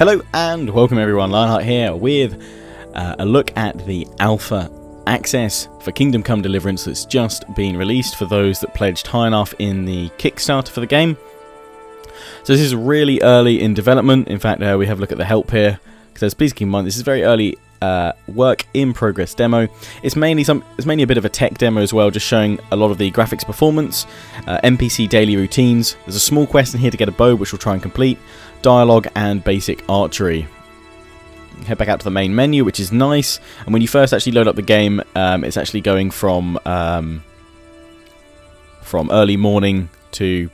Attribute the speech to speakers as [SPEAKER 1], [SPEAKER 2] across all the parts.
[SPEAKER 1] Hello and welcome everyone, Lionheart here with a look at the alpha access for Kingdom Come Deliverance that's just been released for those that pledged high enough in the Kickstarter for the game. So this is really early in development. In fact, we have a look at the help here, because please keep in mind this is very early work in progress demo. It's mainly a bit of a tech demo as well, just showing a lot of the graphics performance, NPC daily routines. There's a small quest in here to get a bow, which we'll try and complete, dialogue and basic archery. Head back out to the main menu, which is nice. And when you first actually load up the game, it's actually going from early morning to,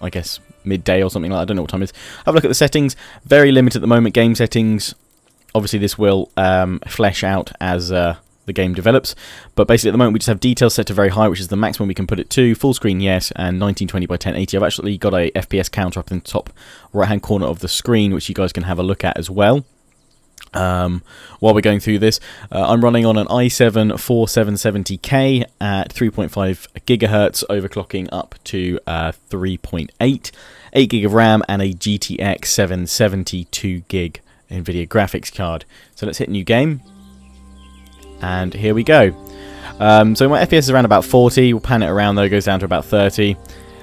[SPEAKER 1] I guess, midday or something like that. I don't know what time it is. Have a look at the settings. Very limited at the moment, game settings. Obviously this will flesh out as the game develops, but basically at the moment we just have details set to very high, which is the maximum we can put it to. Full screen yes, and 1920 by 1080. I've actually got a FPS counter up in the top right hand corner of the screen, which you guys can have a look at as well. While we're going through this, I'm running on an i7-4770K at 3.5 gigahertz, overclocking up to 3.8, 8 gig of RAM, and a GTX 770 2 gig NVIDIA graphics card. So let's hit new game, and here we go. So my FPS is around about 40. We'll pan it around though, it goes down to about 30.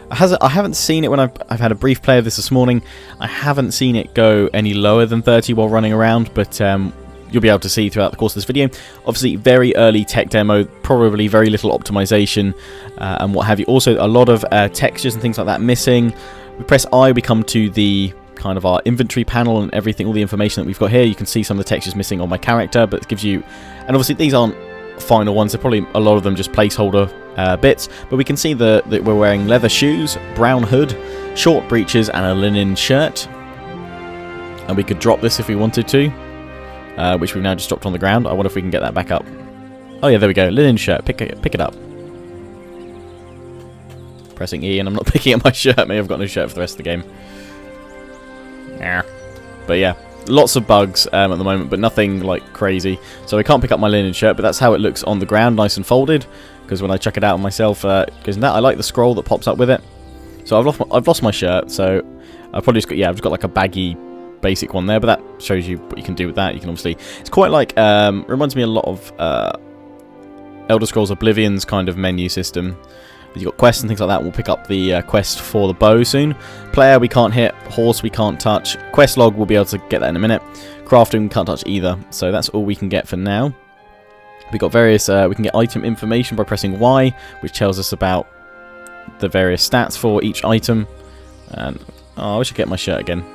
[SPEAKER 1] I haven't seen it when I've had a brief play of this morning. I haven't seen it go any lower than 30 while running around, but you'll be able to see throughout the course of this video. Obviously, very early tech demo, probably very little optimization and what have you. Also, a lot of textures and things like that missing. We press I, we come to the kind of our inventory panel and everything, all the information that we've got here. You can see some of the textures missing on my character, but it gives you, and obviously these aren't final ones, they're probably a lot of them just placeholder bits, but we can see that we're wearing leather shoes, brown hood, short breeches, and a linen shirt. And we could drop this if we wanted to, which we've now just dropped on the ground. I wonder if we can get that back up. Oh yeah, there we go, linen shirt, pick it up. Pressing E, and I'm not picking up my shirt. Maybe I've got no shirt for the rest of the game. But yeah, lots of bugs at the moment, but nothing like crazy. So I can't pick up my linen shirt, but that's how it looks on the ground, nice and folded. Because when I chuck it out on myself, because I like the scroll that pops up with it. So I've lost my shirt, so I've probably just got, I've just got like a baggy basic one there, but that shows you what you can do with that. You can obviously, it's quite like reminds me a lot of Elder Scrolls Oblivion's kind of menu system. You've got quests and things like that. We'll pick up the quest for the bow soon. Player we can't hit. Horse we can't touch. Quest log we'll be able to get that in a minute. Crafting we can't touch either. So that's all we can get for now. We've got various, we can get item information by pressing Y, which tells us about the various stats for each item. And oh, I wish I could get my shirt again.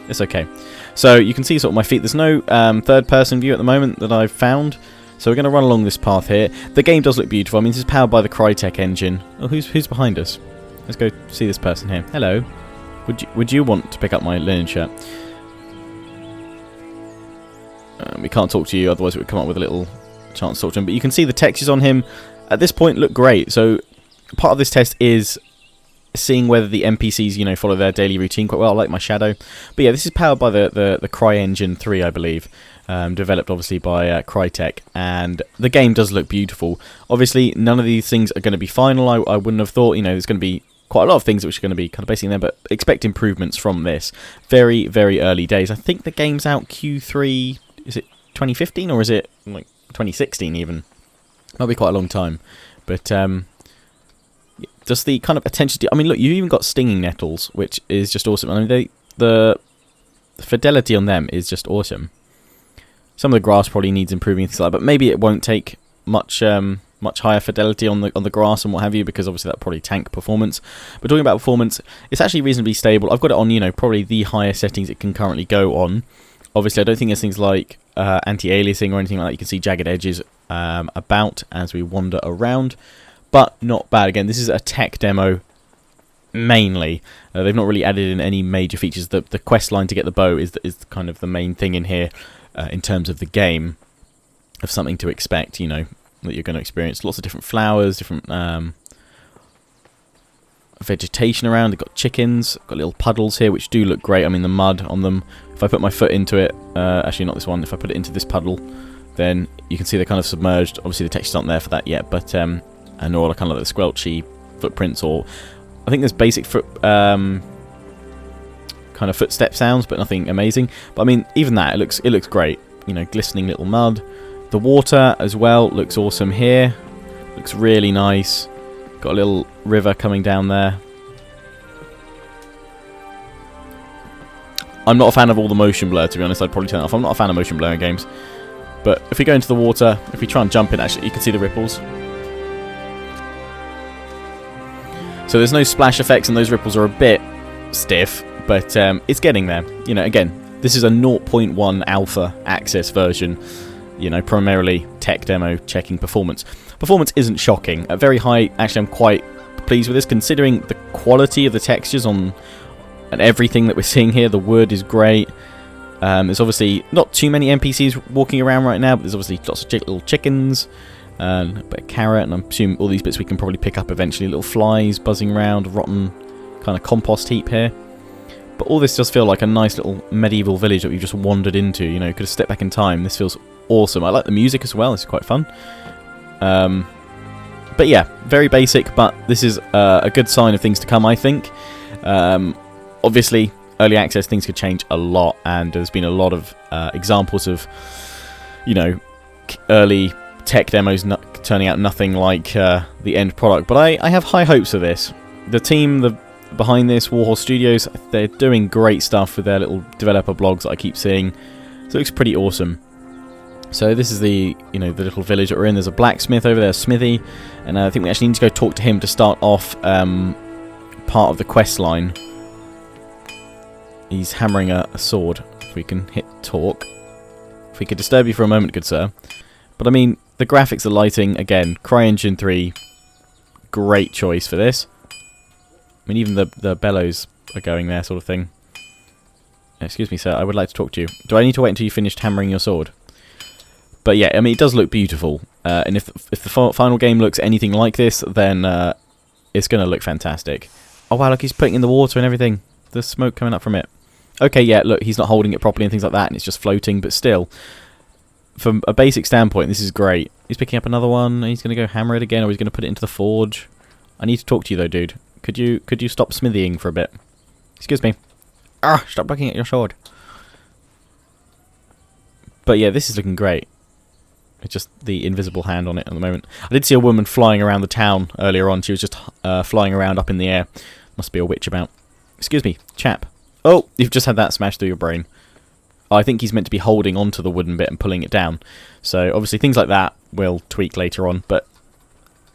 [SPEAKER 1] It's okay. So you can see sort of my feet. There's no third person view at the moment that I've found. So we're going to run along this path here. The game does look beautiful. I mean, this is powered by the Crytek engine. Oh, who's behind us? Let's go see this person here. Hello. Would you want to pick up my linen shirt? We can't talk to you, otherwise it would come up with a little chance to talk to him. But you can see the textures on him at this point look great. So part of this test is seeing whether the NPCs, you know, follow their daily routine quite well, like my shadow. But yeah, this is powered by the CryEngine 3, I believe. Developed obviously by Crytek, and the game does look beautiful. Obviously none of these things are going to be final. I wouldn't have thought, you know, there's going to be quite a lot of things which are going to be kind of basically there, but expect improvements from this. Very, very early days. I think the game's out Q3, is it 2015 or is it like 2016 even? Might be quite a long time, but just the kind of attention to, I mean, look, you even got stinging nettles, which is just awesome. I mean, the fidelity on them is just awesome. Some of the grass probably needs improving, things like that, but maybe it won't take much much higher fidelity on the grass and what have you, because obviously that probably tank performance. But talking about performance, it's actually reasonably stable. I've got it on, you know, probably the highest settings it can currently go on. Obviously, I don't think there's things like anti-aliasing or anything like that. You can see jagged edges about as we wander around, but not bad. Again, this is a tech demo mainly. They've not really added in any major features. The quest line to get the bow is kind of the main thing in here. In terms of the game, of something to expect, you know, that you're going to experience. Lots of different flowers, different vegetation around. They've got chickens, got little puddles here, which do look great. I mean, the mud on them. If I put my foot into it, actually not this one, if I put it into this puddle, then you can see they're kind of submerged. Obviously the textures aren't there for that yet, but and all the kind of like the squelchy footprints, or I think there's basic foot kind of footstep sounds, but nothing amazing. But I mean, even that, it looks great. You know, glistening little mud. The water as well looks awesome here. Looks really nice. Got a little river coming down there. I'm not a fan of all the motion blur, to be honest. I'd probably turn it off. I'm not a fan of motion blur in games. But if we go into the water, if we try and jump in, actually, you can see the ripples. So there's no splash effects, and those ripples are a bit stiff, but it's getting there. You know, again, this is a 0.1 alpha access version. You know, primarily tech demo checking performance. Performance isn't shocking. At very high, actually, I'm quite pleased with this, considering the quality of the textures on and everything that we're seeing here. The wood is great. There's obviously not too many NPCs walking around right now, but there's obviously lots of little chickens, and a bit of carrot, and I'm assuming all these bits we can probably pick up eventually. Little flies buzzing around, rotten kind of compost heap here. But all this does feel like a nice little medieval village that we've just wandered into. You know, could have stepped back in time. This feels awesome. I like the music as well. It's quite fun. But yeah, very basic, but this is a good sign of things to come, I think. Obviously, early access, things could change a lot, and there's been a lot of examples of, you know, early tech demos turning out nothing like the end product. But I have high hopes of this. The team behind this, Warhorse Studios, they're doing great stuff with their little developer blogs that I keep seeing. So it looks pretty awesome. So this is the the little village that we're in. There's a blacksmith over there, a smithy, and I think we actually need to go talk to him to start off part of the quest line. He's hammering a sword. If we can hit talk. If we could disturb you for a moment, good sir. But I mean, the graphics, the lighting, again, CryEngine 3, great choice for this. I mean, even the bellows are going there, sort of thing. Excuse me, sir, I would like to talk to you. Do I need to wait until you finished hammering your sword? But yeah, I mean, it does look beautiful. And if the final game looks anything like this, then it's going to look fantastic. Oh wow, look, he's putting in the water and everything. There's smoke coming up from it. Okay, yeah, look, he's not holding it properly and things like that, and it's just floating, but still, from a basic standpoint, this is great. He's picking up another one, and he's going to go hammer it again, or he's going to put it into the forge. I need to talk to you, though, dude. Could you stop smithying for a bit? Excuse me. Ah, stop looking at your sword. But yeah, this is looking great. It's just the invisible hand on it at the moment. I did see a woman flying around the town earlier on. She was just flying around up in the air. Must be a witch about. Excuse me, chap. Oh, you've just had that smashed through your brain. I think he's meant to be holding onto the wooden bit and pulling it down. So obviously things like that will tweak later on. But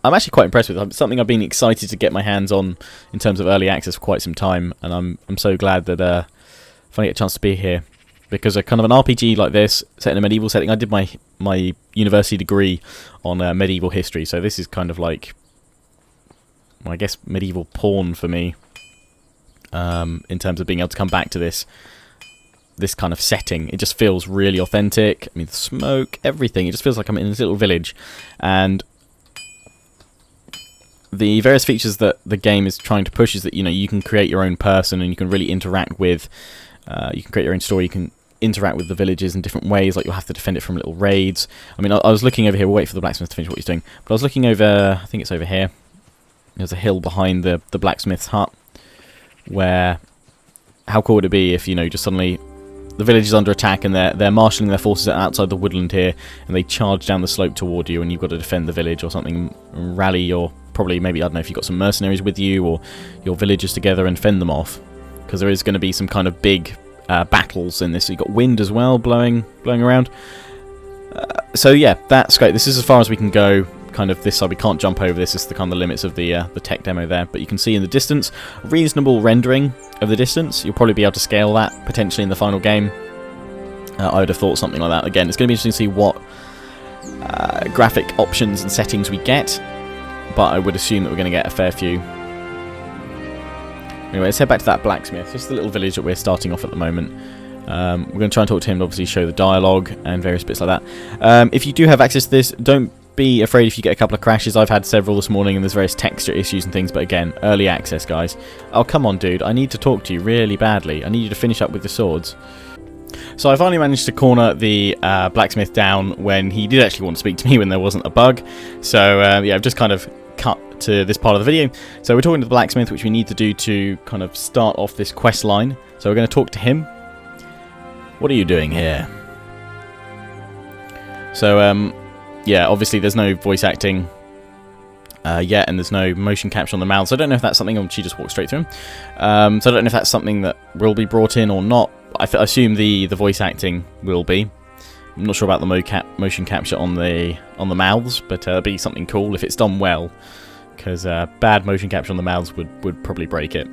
[SPEAKER 1] I'm actually quite impressed with it. It's something I've been excited to get my hands on in terms of early access for quite some time. And I'm so glad that I finally get a chance to be here. Because a kind of an RPG like this, set in a medieval setting, I did my university degree on medieval history. So this is kind of like, well, I guess, medieval porn for me. In terms of being able to come back to this kind of setting. It just feels really authentic. I mean, the smoke, everything. It just feels like I'm in this little village. And the various features that the game is trying to push is that, you can create your own person and you can really interact with... you can create your own story. You can interact with the villages in different ways. Like, you'll have to defend it from little raids. I mean, I was looking over here. We'll wait for the blacksmith to finish what he's doing. But I was looking over... I think it's over here. There's a hill behind the blacksmith's hut. Where, how cool would it be if, just suddenly the village is under attack and they're marshalling their forces outside the woodland here, and they charge down the slope toward you, and you've got to defend the village or something, rally your, probably, maybe, I don't know, if you've got some mercenaries with you, or your villagers together and fend them off, because there is going to be some kind of big battles in this. So you've got wind as well blowing around. So yeah, that's great. This is as far as we can go. Kind of this side, we can't jump over this. This is the kind of limits of the tech demo there. But you can see in the distance, reasonable rendering of the distance. You'll probably be able to scale that potentially in the final game. I would have thought something like that. Again, it's going to be interesting to see what graphic options and settings we get. But I would assume that we're going to get a fair few. Anyway, let's head back to that blacksmith. Just the little village that we're starting off at the moment. We're going to try and talk to him, obviously show the dialogue and various bits like that. If you do have access to this, don't be afraid if you get a couple of crashes. I've had several this morning and there's various texture issues and things, but again, early access, guys. Oh, come on, dude. I need to talk to you really badly. I need you to finish up with the swords. So I finally managed to corner the blacksmith down when he did actually want to speak to me when there wasn't a bug. So yeah, I've just kind of cut to this part of the video. So we're talking to the blacksmith, which we need to do to kind of start off this quest line. So we're going to talk to him. What are you doing here? So, yeah, obviously there's no voice acting yet, and there's no motion capture on the mouths. So I don't know if that's something, she just walked straight through him. So I don't know if that's something that will be brought in or not. I assume the voice acting will be. I'm not sure about the motion capture on the mouths, but it'll be something cool if it's done well, because bad motion capture on the mouths would probably break it.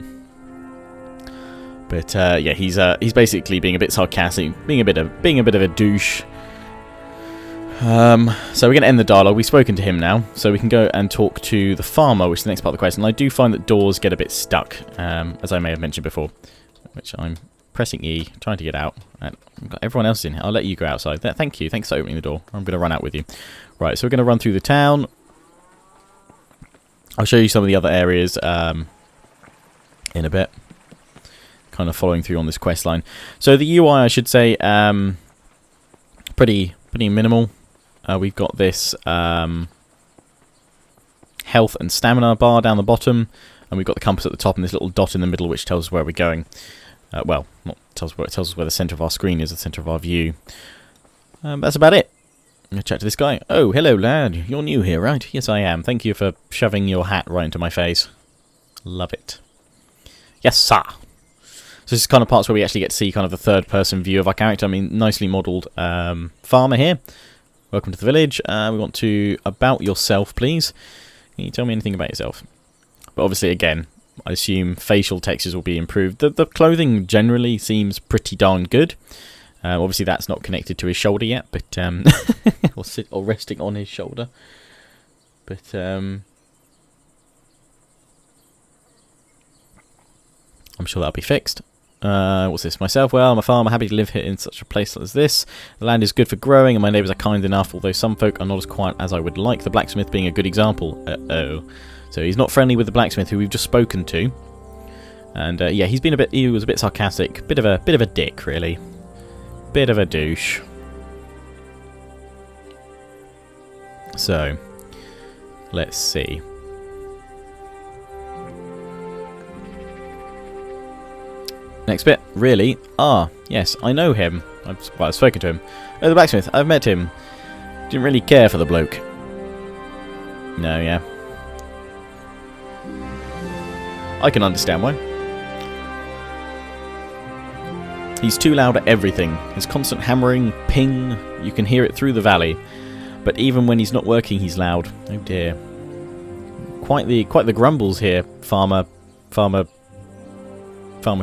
[SPEAKER 1] But yeah, he's basically being a bit sarcastic, being a bit of a douche. So we're going to end the dialogue. We've spoken to him now, so we can go and talk to the farmer, which is the next part of the quest. And I do find that doors get a bit stuck, as I may have mentioned before, which I'm pressing E, trying to get out. I've got everyone else in here. I'll let you go outside. Thank you. Thanks for opening the door. I'm going to run out with you. Right, so we're going to run through the town. I'll show you some of the other areas in a bit. Kind of following through on this quest line. So the UI, I should say, pretty minimal. We've got this health and stamina bar down the bottom, and we've got the compass at the top and this little dot in the middle which tells us where we're going. Well, not tells us where, it tells us where the centre of our screen is, the centre of our view. That's about it. I'm going to chat to this guy. Oh, hello lad, you're new here, right? Yes, I am. Thank you for shoving your hat right into my face. Love it. Yes, sir. So this is kind of parts where we actually get to see kind of the third-person view of our character. I mean, nicely modelled farmer here. Welcome to the village. We want to... About yourself, please. Can you tell me anything about yourself? But obviously, again, I assume facial textures will be improved. The clothing generally seems pretty darn good. Obviously, that's not connected to his shoulder yet, but... or resting on his shoulder. But... I'm sure that'll be fixed. What's this? Myself? Well, I'm a farmer, happy to live here in such a place as this. The land is good for growing, and my neighbours are kind enough, although some folk are not as quiet as I would like. The blacksmith being a good example. Uh-oh. So he's not friendly with the blacksmith, who we've just spoken to. And yeah, he was a bit sarcastic, bit of a dick, really. Bit of a douche. So, let's see. Next bit, really? Ah, yes, I know him. I've spoken to him. Oh, the blacksmith, I've met him. Didn't really care for the bloke. No, yeah. I can understand why. He's too loud at everything. His constant hammering, ping, you can hear it through the valley. But even when he's not working, he's loud. Oh dear. Quite the grumbles here, farmer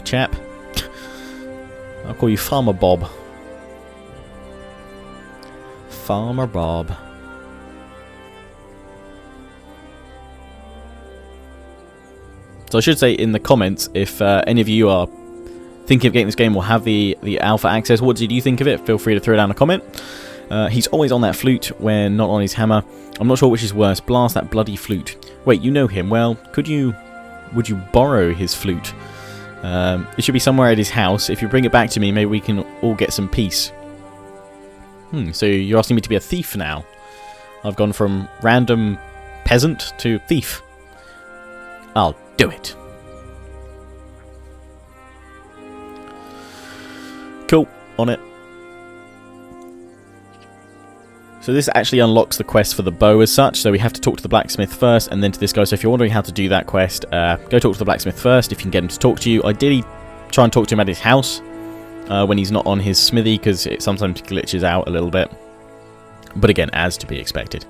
[SPEAKER 1] chap. I'll call you Farmer Bob. Farmer Bob. So I should say in the comments, if any of you are thinking of getting this game or have the alpha access, what did you think of it? Feel free to throw down a comment. He's always on that flute when not on his hammer. I'm not sure which is worse. Blast that bloody flute. Wait, you know him. Well, would you borrow his flute? It should be somewhere at his house. If you bring it back to me, maybe we can all get some peace. So you're asking me to be a thief now? I've gone from random peasant to thief. I'll do it. Cool. On it. So this actually unlocks the quest for the bow as such, so we have to talk to the blacksmith first and then to this guy. So if you're wondering how to do that quest, go talk to the blacksmith first if you can get him to talk to you. Ideally, try and talk to him at his house when he's not on his smithy, because it sometimes glitches out a little bit. But again, as to be expected.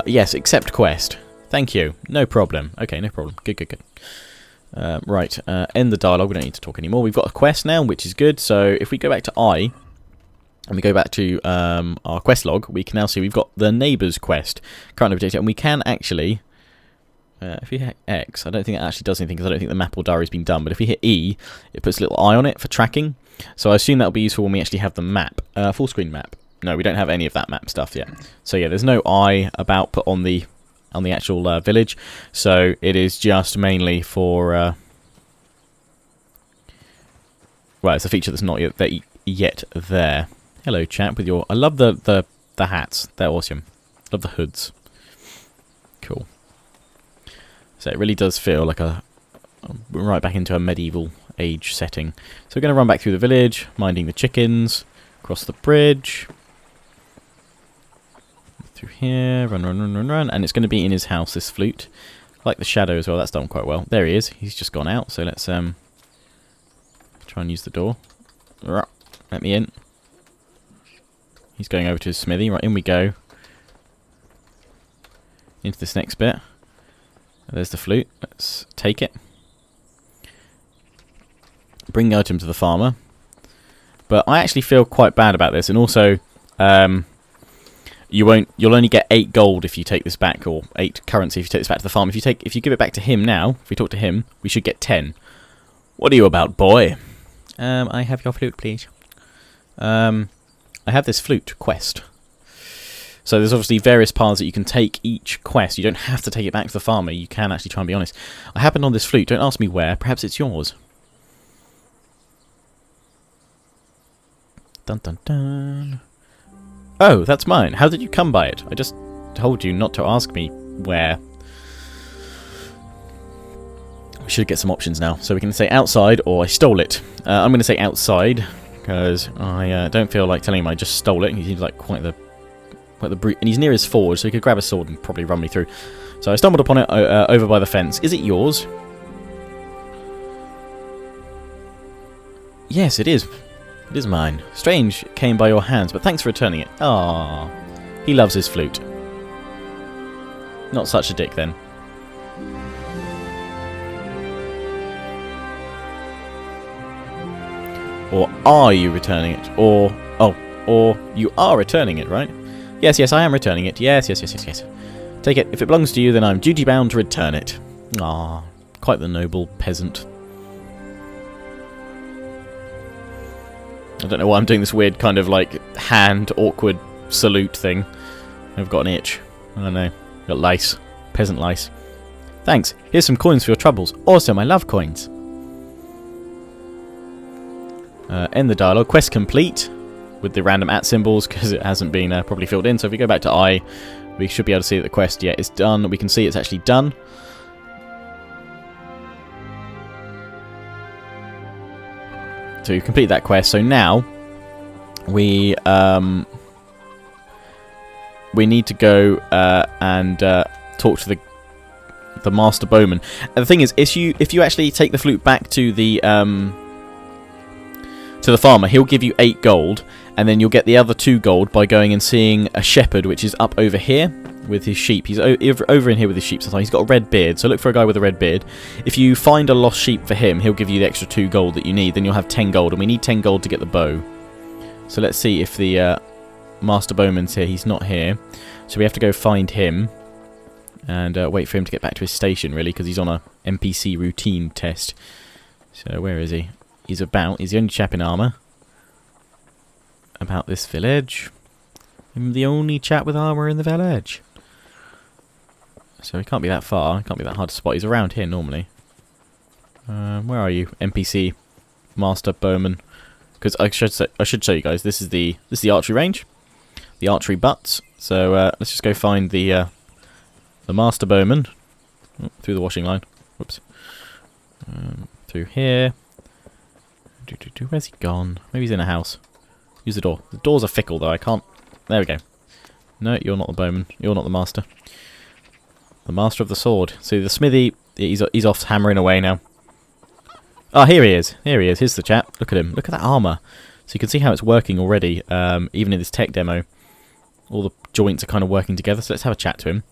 [SPEAKER 1] Yes, accept quest. Thank you. No problem. Okay, no problem. Good. Right, end the dialogue. We don't need to talk anymore. We've got a quest now, which is good. So if we go back to I... and we go back to our quest log, we can now see we've got the neighbours quest currently updated, and we can actually, if we hit X, I don't think it actually does anything because I don't think the map or diary has been done, but if we hit E, it puts a little eye on it for tracking, so I assume that'll be useful when we actually have the map, full screen map. No, we don't have any of that map stuff yet. So yeah, there's no eye about put on the actual village, so it is just mainly for, well, it's a feature that's not yet there. Hello, chap, with your... I love the hats. They're awesome. Love the hoods. Cool. So it really does feel like we're right back into a medieval age setting. So we're going to run back through the village, minding the chickens, cross the bridge, through here, run, and it's going to be in his house, this flute. I like the shadow as well, that's done quite well. There he is, he's just gone out, so let's try and use the door. Let me in. He's going over to his smithy, right, in we go. Into this next bit. There's the flute, let's take it. Bring the item to the farmer. But I actually feel quite bad about this, and also you'll only get 8 gold if you take this back, or 8 currency if you take this back to the farm. If you give it back to him now, if we talk to him, we should get 10. What are you about, boy? I have your flute, please. I have this flute quest. So there's obviously various paths that you can take each quest. You don't have to take it back to the farmer. You can actually try and be honest. I happened on this flute. Don't ask me where. Perhaps it's yours. Dun dun dun. Oh, that's mine. How did you come by it? I just told you not to ask me where. We should get some options now. So we can say outside or I stole it. I'm going to say outside because I don't feel like telling him I just stole it. He seems like quite the brute, and he's near his forge, so he could grab a sword and probably run me through. So I stumbled upon it over by the fence. Is it yours? Yes, it is. It is mine. Strange it came by your hands, but thanks for returning it. Ah, he loves his flute. Not such a dick, then. Or are you returning it? Or you are returning it, right? Yes, I am returning it. Yes. Take it. If it belongs to you, then I'm duty-bound to return it. Ah, quite the noble peasant. I don't know why I'm doing this weird kind of like hand awkward salute thing. I've got an itch. I don't know. Got lice. Peasant lice. Thanks. Here's some coins for your troubles. Awesome, I love coins. End the dialogue. Quest complete. With the random @ symbols because it hasn't been properly filled in. So if we go back to I, we should be able to see that the quest, yeah, is done. We can see it's actually done. So we've completed that quest. So now we need to go and talk to the master bowman. And the thing is, if you actually take the flute back to the farmer, he'll give you 8 gold, and then you'll get the other 2 gold by going and seeing a shepherd, which is up over here with his sheep. He's over in here with his sheep sometimes. He's got a red beard, so look for a guy with a red beard. If you find a lost sheep for him, he'll give you the extra 2 gold that you need. Then you'll have 10 gold, and we need 10 gold to get the bow. So let's see if the master bowman's here. He's not here, so we have to go find him and wait for him to get back to his station, really, because he's on a NPC routine test. So where is he? He's the only chap in armour about this village. I'm the only chap with armour in the village. So he can't be that far. He can't be that hard to spot. He's around here normally. Where are you, NPC master bowman? Because I should show you guys. This is the archery range, the archery butts. So let's just go find the master bowman through the washing line. Whoops. Through here. Where's he gone? Maybe he's in a house. Use the door. The doors are fickle, though. I can't... There we go. No, you're not the bowman. You're not the master. The master of the sword. So the smithy, he's off hammering away now. Ah, here he is. Here he is. Here's the chap. Look at him. Look at that armour. So you can see how it's working already, even in this tech demo. All the joints are kind of working together, so let's have a chat to him.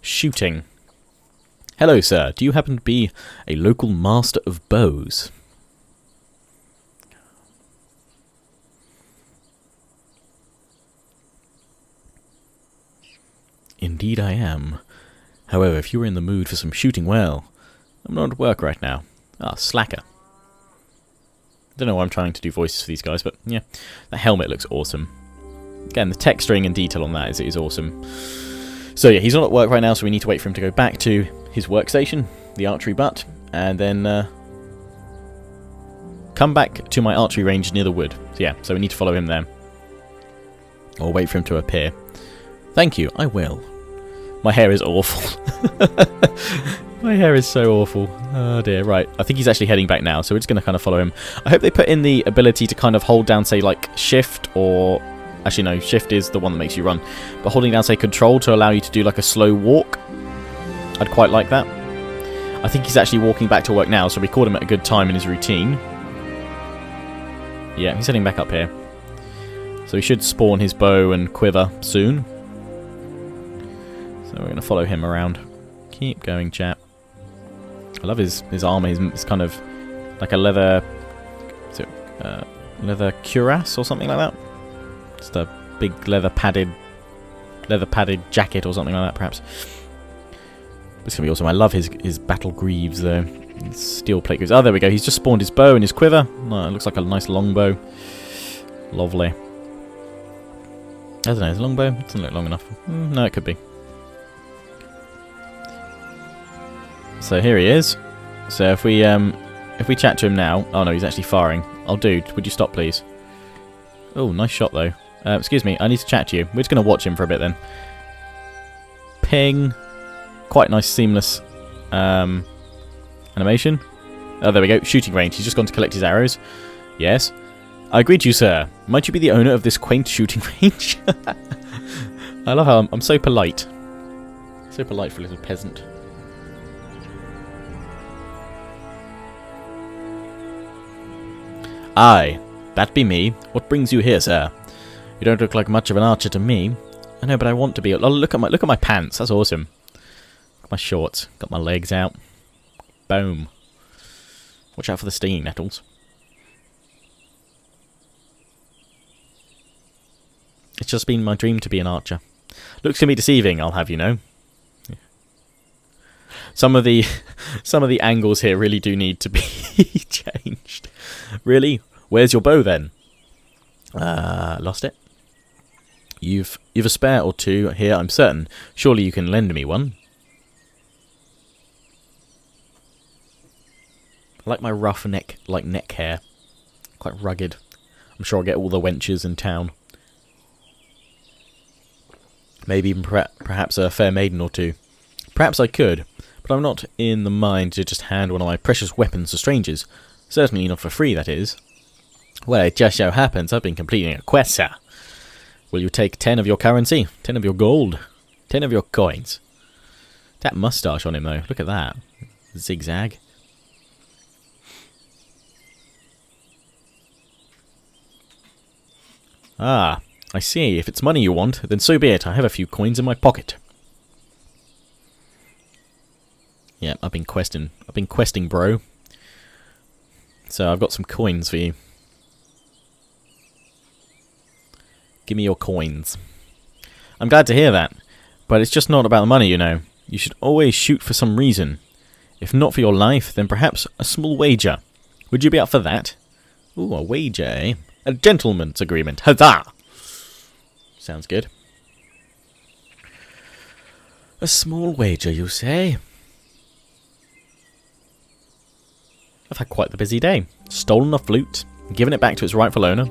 [SPEAKER 1] Shooting. Hello, sir. Do you happen to be a local master of bows? Indeed I am. However, if you were in the mood for some shooting, well, I'm not at work right now. Ah, slacker. Don't know why I'm trying to do voices for these guys, but yeah. That helmet looks awesome. Again, the texturing and detail on that is awesome. So yeah, he's not at work right now, so we need to wait for him to go back to his workstation, the archery butt, and then come back to my archery range near the wood. So yeah, so we need to follow him there. Or wait for him to appear. Thank you, I will. My hair is awful. My hair is so awful. Oh dear, right. I think he's actually heading back now, so we're just going to kind of follow him. I hope they put in the ability to kind of hold down, say, like, shift or... Actually, no, shift is the one that makes you run. But holding down, say, control to allow you to do, like, a slow walk. I'd quite like that. I think he's actually walking back to work now, so we caught him at a good time in his routine. Yeah, he's heading back up here. So he should spawn his bow and quiver soon. So we're going to follow him around. Keep going, chap. I love his armor. It's kind of like a leather... Is it, leather cuirass or something like that? Just a big leather padded jacket or something like that, perhaps. It's going to be awesome. I love his battle greaves, though. Steel plate greaves. Oh, there we go. He's just spawned his bow and his quiver. Oh, it looks like a nice long bow. Lovely. I don't know. Is a long bow? It doesn't look long enough. No, it could be. So here he is. So if we chat to him now... Oh, no, he's actually firing. Oh, dude, would you stop, please? Oh, nice shot, though. Excuse me, I need to chat to you. We're just going to watch him for a bit, then. Ping. Quite nice, seamless animation. Oh, there we go. Shooting range. He's just gone to collect his arrows. Yes. I greet you, sir. Might you be the owner of this quaint shooting range? I love how I'm so polite. So polite for a little peasant. Aye, that be me. What brings you here, sir? You don't look like much of an archer to me. I know, but I want to be. Oh, look at my pants. That's awesome. Got my shorts. Got my legs out. Boom. Watch out for the stinging nettles. It's just been my dream to be an archer. Looks to be deceiving, I'll have you know. Yeah. Some of the angles here really do need to be changed. Really? Where's your bow then? Lost it. You've a spare or two here, I'm certain. Surely you can lend me one. I like my rough neck hair. Quite rugged. I'm sure I'll get all the wenches in town. Maybe even perhaps a fair maiden or two. Perhaps I could, but I'm not in the mind to just hand one of my precious weapons to strangers. Certainly not for free, that is. Well, it just so happens I've been completing a quest, sir. Will you take 10 of your currency? 10 of your gold? 10 of your coins? That moustache on him, though. Look at that. Zigzag. Ah, I see. If it's money you want, then so be it. I have a few coins in my pocket. Yeah, I've been questing, bro. So I've got some coins for you. Give me your coins. I'm glad to hear that. But it's just not about the money, you know. You should always shoot for some reason. If not for your life, then perhaps a small wager. Would you be up for that? Ooh, a wager, eh? A gentleman's agreement. Huzzah! Sounds good. A small wager, you say? I've had quite the busy day. Stolen a flute, given it back to its rightful owner,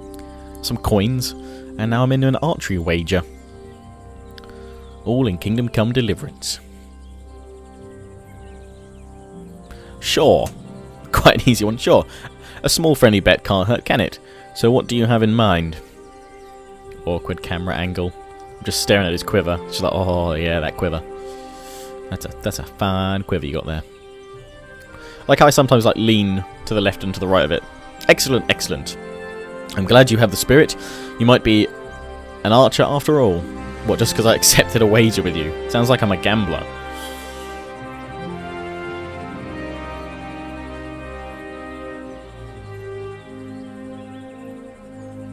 [SPEAKER 1] some coins, and now I'm into an archery wager. All in Kingdom Come Deliverance. Sure. Quite an easy one, sure. A small friendly bet can't hurt, can it? So what do you have in mind? Awkward camera angle. I'm just staring at his quiver. Just like, oh yeah, that quiver. That's a fine quiver you got there. Like how I sometimes like lean to the left and to the right of it. Excellent, excellent. I'm glad you have the spirit. You might be an archer after all. What, just because I accepted a wager with you? Sounds like I'm a gambler.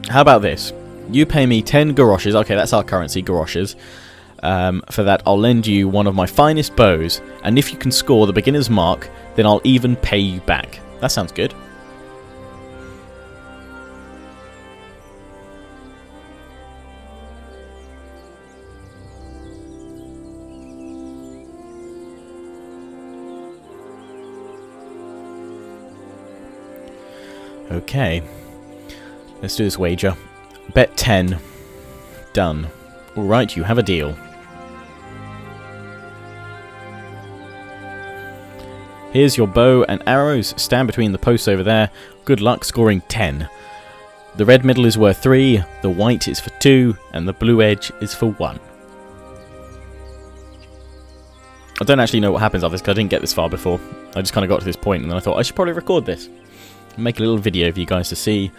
[SPEAKER 1] How about this? You pay me 10 garoshes. Okay, that's our currency, garoshes. For that, I'll lend you one of my finest bows, and if you can score the beginner's mark, then I'll even pay you back. That sounds good. Okay. Let's do this wager. Bet 10. Done. Alright, you have a deal. Here's your bow and arrows. Stand between the posts over there. Good luck scoring 10. The red middle is worth 3, the white is for 2, and the blue edge is for 1. I don't actually know what happens after this because I didn't get this far before. I just kind of got to this point and then I thought I should probably record this. Make a little video for you guys to see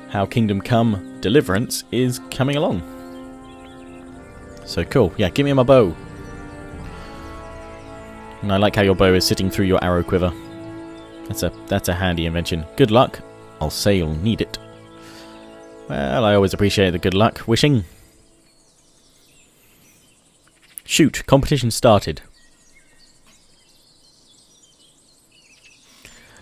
[SPEAKER 1] how Kingdom Come Deliverance is coming along. So cool. Yeah, give me my bow. And I like how your bow is sitting through your arrow quiver. That's a handy invention. Good luck. I'll say you'll need it. Well, I always appreciate the good luck wishing. Shoot. Competition started.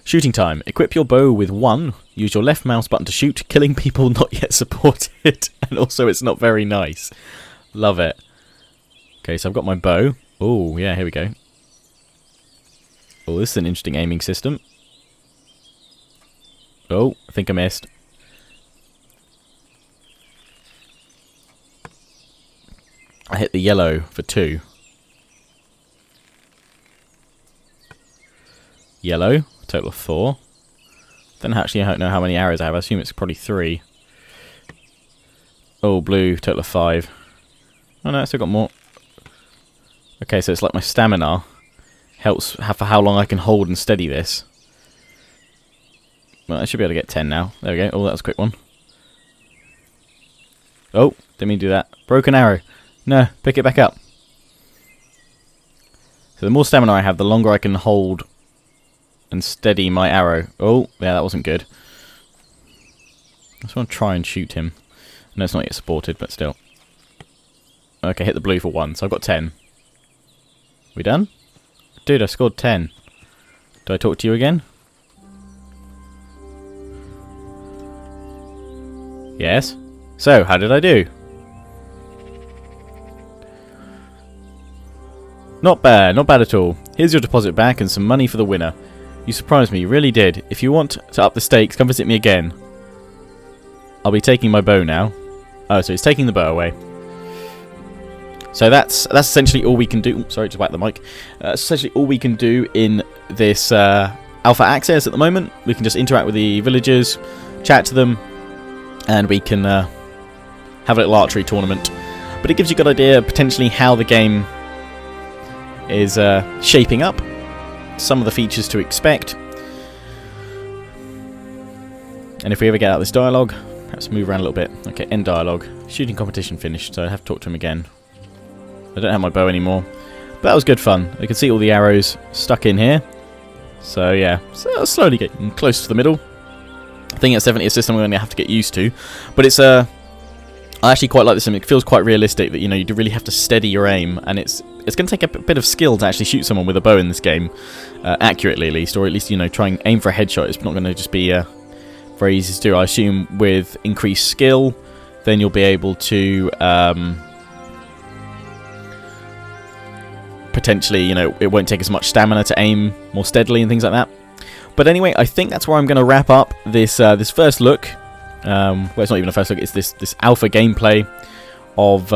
[SPEAKER 1] Shooting time. Equip your bow with 1. Use your left mouse button to shoot. Killing people not yet supported. And also it's not very nice. Love it. Okay, so I've got my bow. Oh, yeah, here we go. Oh, this is an interesting aiming system. Oh, I think I missed. I hit the yellow for 2. Yellow, total of 4. Then actually I don't know how many arrows I have. I assume it's probably 3. Oh, blue, total of 5. Oh no, I still got more. Okay, so it's like my stamina helps for how long I can hold and steady this. Well, I should be able to get 10 now. There we go. Oh, that was a quick one. Oh, didn't mean to do that. Broken arrow. No, pick it back up. So the more stamina I have, the longer I can hold and steady my arrow. Oh, yeah, that wasn't good. I just want to try and shoot him. No, it's not yet supported, but still. Okay, hit the blue for 1, so I've got 10. We done? Dude, I scored 10. Do I talk to you again? Yes? So, how did I do? Not bad at all. Here's your deposit back and some money for the winner. You surprised me, you really did. If you want to up the stakes, come visit me again. I'll be taking my bow now. Oh, so he's taking the bow away. So that's essentially all we can do. Oops, sorry, just whack the mic. That's essentially all we can do in this alpha access at the moment. We can just interact with the villagers, chat to them, and we can have a little archery tournament. But it gives you a good idea potentially how the game is shaping up, some of the features to expect, and if we ever get out of this dialogue, perhaps move around a little bit. Okay, end dialogue. Shooting competition finished, so I have to talk to him again. I don't have my bow anymore, but that was good fun. You can see all the arrows stuck in here, so yeah, so slowly getting close to the middle. I think it's definitely a system we're going to have to get used to, but it's I actually quite like this. It feels quite realistic that, you know, you do really have to steady your aim, and it's going to take a bit of skill to actually shoot someone with a bow in this game, accurately at least, or at least, you know, try and aim for a headshot. It's not going to just be very easy to do. I assume with increased skill, then you'll be able to potentially, you know, it won't take as much stamina to aim more steadily and things like that. But anyway, I think that's where I'm going to wrap up this this first look. Well, it's not even a first look, it's this alpha gameplay of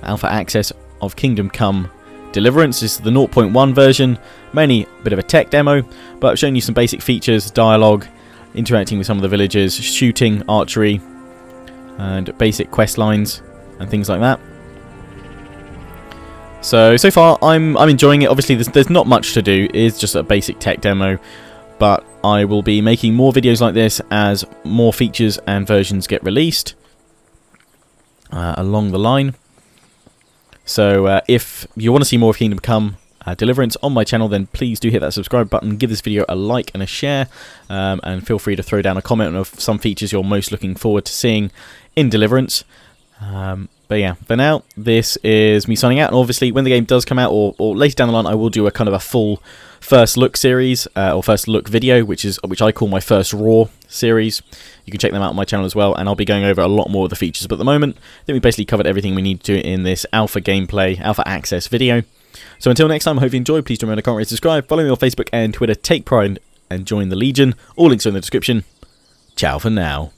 [SPEAKER 1] alpha access of Kingdom Come Deliverance. This is the 0.1 version, mainly a bit of a tech demo, but I've shown you some basic features, dialogue, interacting with some of the villagers, shooting, archery, and basic quest lines and things like that. So far I'm enjoying it. Obviously there's not much to do, it's just a basic tech demo, but I will be making more videos like this as more features and versions get released along the line. So if you want to see more of Kingdom Come Deliverance on my channel, then please do hit that subscribe button, give this video a like and a share, and feel free to throw down a comment of some features you're most looking forward to seeing in Deliverance. But yeah, for now, this is me signing out, and obviously when the game does come out, or later down the line, I will do a kind of a full first look series, or first look video, which I call my first raw series. You can check them out on my channel as well, and I'll be going over a lot more of the features. But at the moment, I think we basically covered everything we need to in this alpha gameplay, alpha access video. So until next time, I hope you enjoyed. Please do remember to comment, rate, subscribe, follow me on Facebook and Twitter, take pride and join the Legion. All links are in the description. Ciao for now.